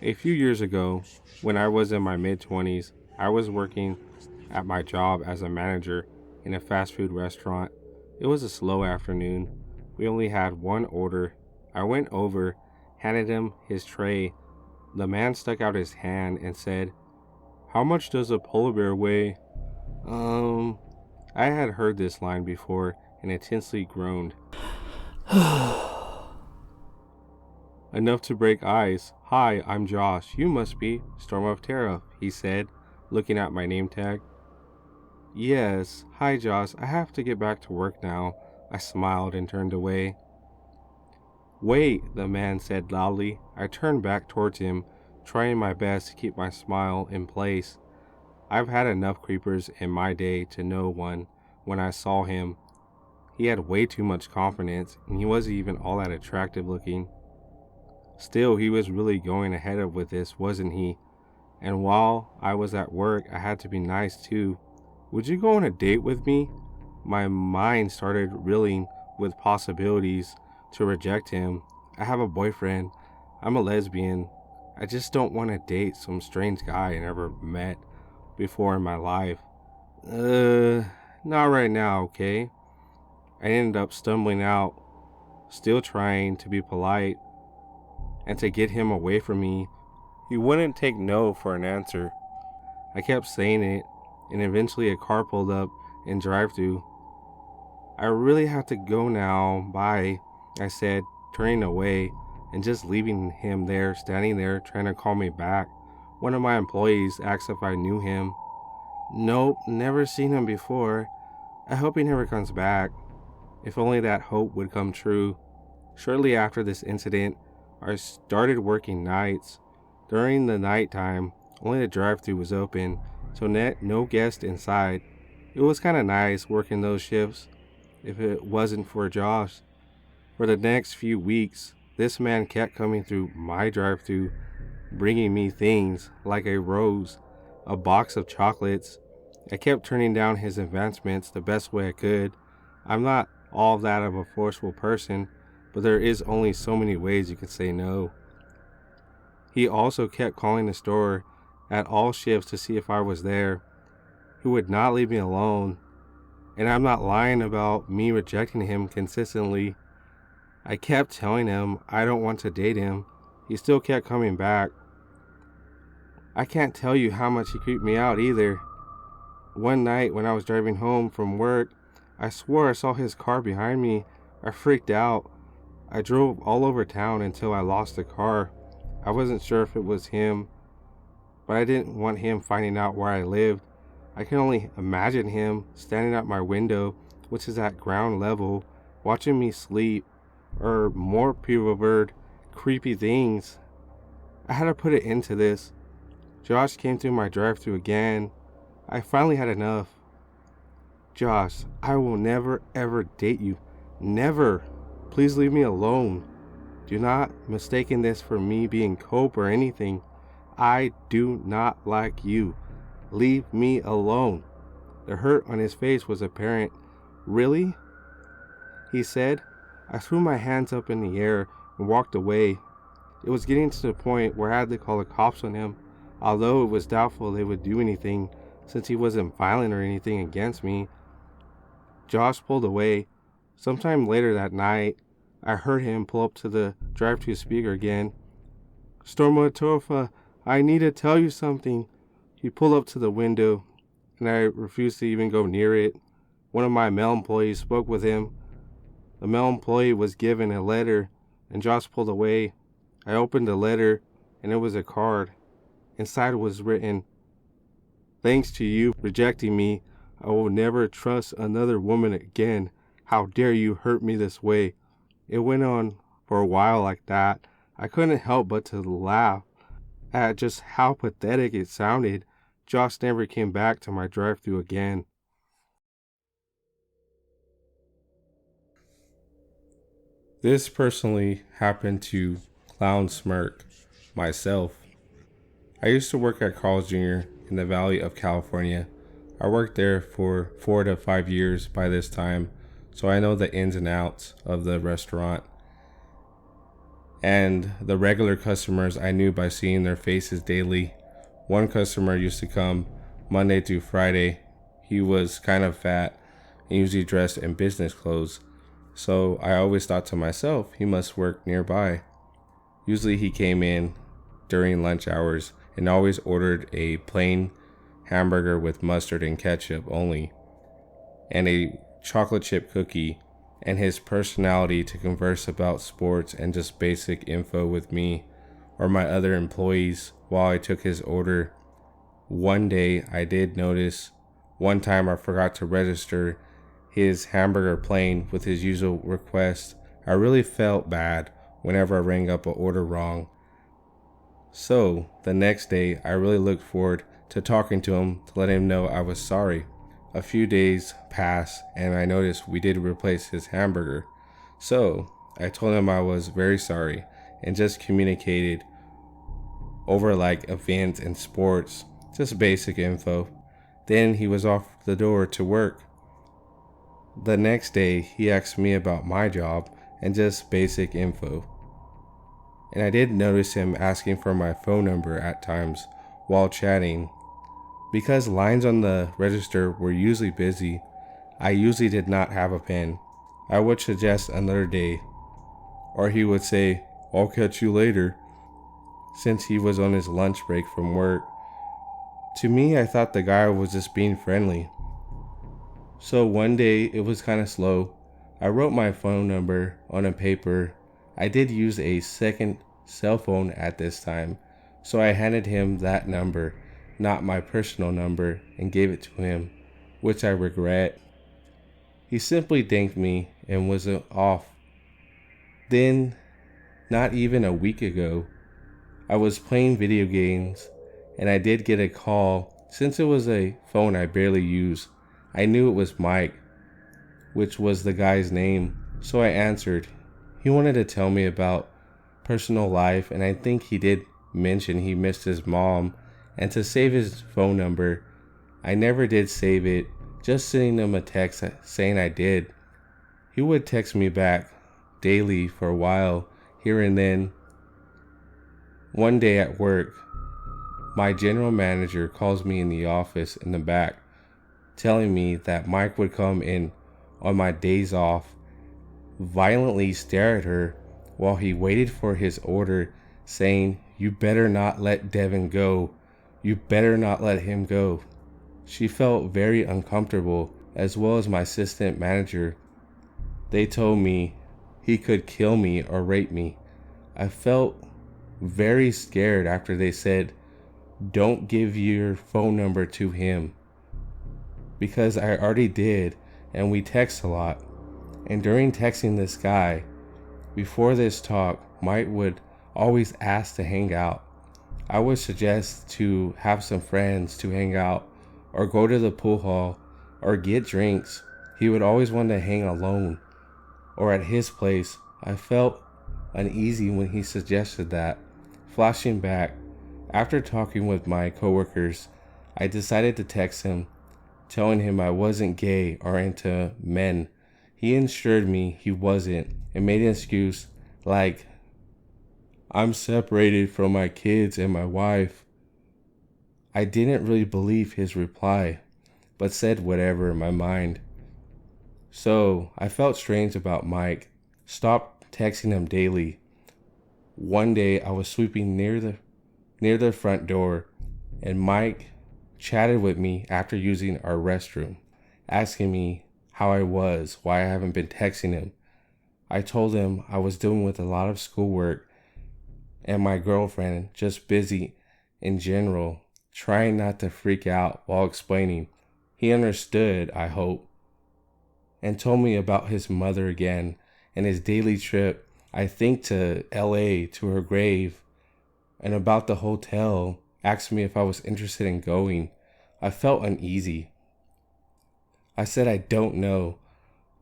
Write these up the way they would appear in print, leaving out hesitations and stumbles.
A few years ago, when I was in my mid 20s, I was working at my job as a manager in a fast food restaurant. It was a slow afternoon. We only had one order. I went over, handed him his tray. The man stuck out his hand and said, "How much does a polar bear weigh?" Um, I had heard this line before and intensely groaned. Enough to break ice. "Hi, I'm Josh. You must be Storm of Terra," he said, looking at my name tag. "Yes. Hi, Josh. I have to get back to work now." I smiled and turned away. "Wait," the man said loudly. I turned back towards him, trying my best to keep my smile in place. I've had enough creepers in my day to know one when I saw him. He had way too much confidence, and he wasn't even all that attractive looking. Still, he was really going ahead of with this, wasn't he? And while I was at work, I had to be nice too. "Would you go on a date with me?" My mind started reeling with possibilities to reject him. I have a boyfriend. I'm a lesbian. I just don't want to date some strange guy I never met before in my life. Not right now, okay? I ended up stumbling out, still trying to be polite and to get him away from me. He wouldn't take no for an answer. I kept saying it, and eventually a car pulled up in drive-thru. "I really have to go now, bye," I said, turning away and just leaving him there, standing there, trying to call me back. One of my employees asked if I knew him. "Nope, never seen him before. I hope he never comes back." If only that hope would come true. Shortly after this incident, I started working nights. During the nighttime, only the drive-thru was open, so no guest inside. It was kind of nice working those shifts if it wasn't for Josh. For the next few weeks, this man kept coming through my drive-thru, bringing me things like a rose, a box of chocolates. I kept turning down his advancements the best way I could. I'm not all that of a forceful person, but there is only so many ways you can say no. He also kept calling the store at all shifts to see if I was there. He would not leave me alone, and I'm not lying about me rejecting him consistently. I kept telling him I don't want to date him. He still kept coming back. I can't tell you how much he creeped me out either. One night when I was driving home from work, I swore I saw his car behind me. I freaked out. I drove all over town until I lost the car. I wasn't sure if it was him, but I didn't want him finding out where I lived. I can only imagine him standing at my window, which is at ground level, watching me sleep, or more pervert, creepy things. I had to put it into this. Josh came through my drive-thru again. I finally had enough. "Josh, I will never ever date you. Never. Please leave me alone. Do not mistake this for me being cope or anything. I do not like you. Leave me alone." The hurt on his face was apparent. "Really?" he said. I threw my hands up in the air and walked away. It was getting to the point where I had to call the cops on him, although it was doubtful they would do anything since he wasn't violent or anything against me. Josh pulled away. Sometime later that night, I heard him pull up to the drive-thru speaker again. "Stormatofa, I need to tell you something." He pulled up to the window, and I refused to even go near it. One of my male employees spoke with him. The male employee was given a letter, and Josh pulled away. I opened the letter, and it was a card. Inside was written, "Thanks to you rejecting me, I will never trust another woman again. How dare you hurt me this way?" It went on for a while like that. I couldn't help but to laugh at just how pathetic it sounded. Josh never came back to my drive-thru again. This personally happened to Clown Smirk, myself. I used to work at Carl's Jr. in the Valley of California. I worked there for 4 to 5 years by this time, so I know the ins and outs of the restaurant. And the regular customers I knew by seeing their faces daily. One customer used to come Monday through Friday. He was kind of fat and usually dressed in business clothes. So I always thought to myself, he must work nearby. Usually he came in during lunch hours and always ordered a plain hamburger with mustard and ketchup only, and a chocolate chip cookie, and his personality to converse about sports and just basic info with me or my other employees while I took his order. One day I did notice, one time I forgot to register his hamburger plain with his usual request. I really felt bad whenever I rang up an order wrong. So the next day I really looked forward to talking to him to let him know I was sorry. A few days passed and I noticed we did replace his hamburger. So I told him I was very sorry and just communicated over like events and sports, just basic info. Then he was off the door to work. The next day he asked me about my job and just basic info. And I did notice him asking for my phone number at times while chatting. Because lines on the register were usually busy, I usually did not have a pen. I would suggest another day, or he would say, "I'll catch you later," since he was on his lunch break from work. To me, I thought the guy was just being friendly. So one day, it was kind of slow. I wrote my phone number on a paper. I did use a second cell phone at this time, so I handed him that number, not my personal number, and gave it to him, which I regret. He simply thanked me and was off. Then, not even a week ago, I was playing video games and I did get a call. Since it was a phone I barely use, I knew it was Mike, which was the guy's name, so I answered. He wanted to tell me about personal life, and I think he did mention he missed his mom, and to save his phone number. I never did save it, just sending him a text saying I did. He would text me back daily for a while, here and then. One day at work, my general manager calls me in the office in the back, telling me that Mike would come in on my days off, violently stare at her while he waited for his order, saying, "You better not let Devin go. You better not let him go." She felt very uncomfortable, as well as my assistant manager. They told me he could kill me or rape me. I felt very scared after they said, "Don't give your phone number to him," because I already did, and we text a lot. And during texting this guy, before this talk, Mike would always ask to hang out. I would suggest to have some friends to hang out, or go to the pool hall, or get drinks. He would always want to hang alone, or at his place. I felt uneasy when he suggested that. Flashing back, after talking with my coworkers, I decided to text him, telling him I wasn't gay or into men. He assured me he wasn't and made an excuse like, "I'm separated from my kids and my wife." I didn't really believe his reply, but said whatever in my mind. So I felt strange about Mike, stopped texting him daily. One day I was sweeping near the front door, and Mike chatted with me after using our restroom, asking me how I was, why I haven't been texting him. I told him I was dealing with a lot of schoolwork and my girlfriend, just busy in general, trying not to freak out while explaining. He understood, I hope, and told me about his mother again and his daily trip, I think to LA, to her grave, and about the hotel, asked me if I was interested in going. I felt uneasy. I said I don't know.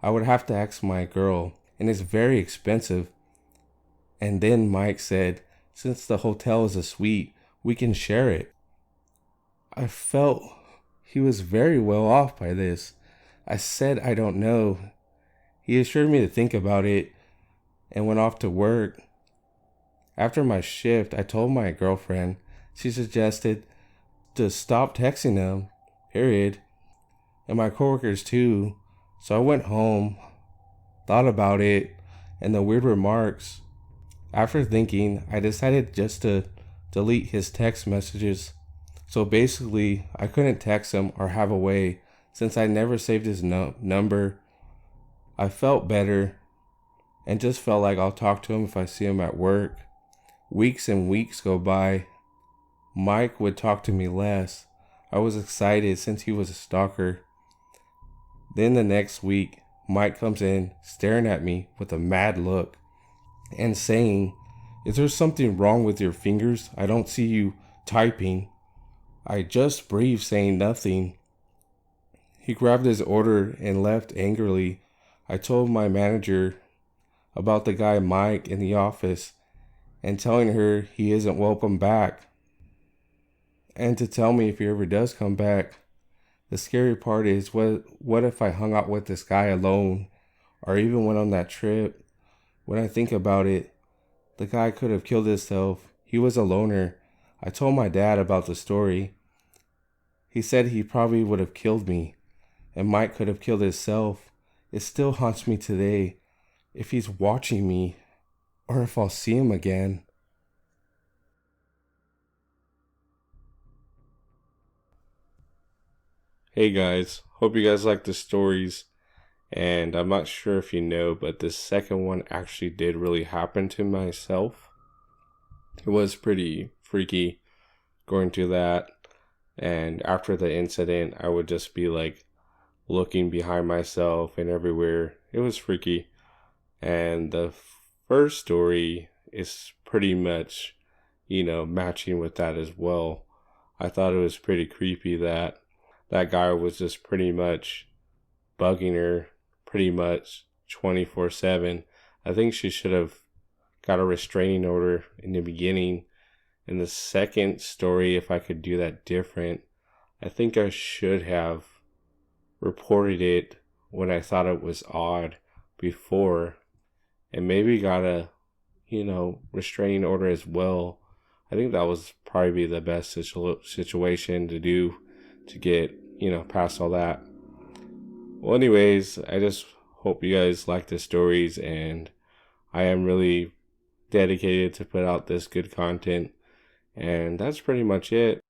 I would have to ask my girl, and it's very expensive. And then Mike said, since the hotel is a suite, we can share it. I felt he was very well off by this. I said I don't know. He assured me to think about it and went off to work. After my shift, I told my girlfriend. She suggested to stop texting him, period, and my coworkers too. So I went home, thought about it, and the weird remarks. After thinking, I decided just to delete his text messages. So basically, I couldn't text him or have a way since I never saved his number. I felt better and just felt like I'll talk to him if I see him at work. Weeks and weeks go by. Mike would talk to me less. I was excited since he was a stalker. Then the next week, Mike comes in staring at me with a mad look and saying, "Is there something wrong with your fingers? I don't see you typing." I just breathed, saying nothing. He grabbed his order and left angrily. I told my manager about the guy Mike in the office and telling her he isn't welcome back and to tell me if he ever does come back. The scary part is what if I hung out with this guy alone or even went on that trip? When I think about it, the guy could have killed himself. He was a loner. I told my dad about the story. He said he probably would have killed me, and Mike could have killed himself. It still haunts me today. If he's watching me, or if I'll see him again. Hey guys, hope you guys like the stories. And I'm not sure if you know, but this second one actually did really happen to myself. It was pretty freaky going through that. And after the incident, I would just be like looking behind myself and everywhere. It was freaky. And the first story is pretty much, matching with that as well. I thought it was pretty creepy that that guy was just pretty much bugging her pretty much 24/7. I think she should have got a restraining order in the beginning. In the second story, if I could do that different, I think I should have reported it when I thought it was odd before and maybe got a, restraining order as well. I think that was probably the best situation to do to get, past all that. Well, anyways, I just hope you guys like the stories, and I am really dedicated to put out this good content. And that's pretty much it.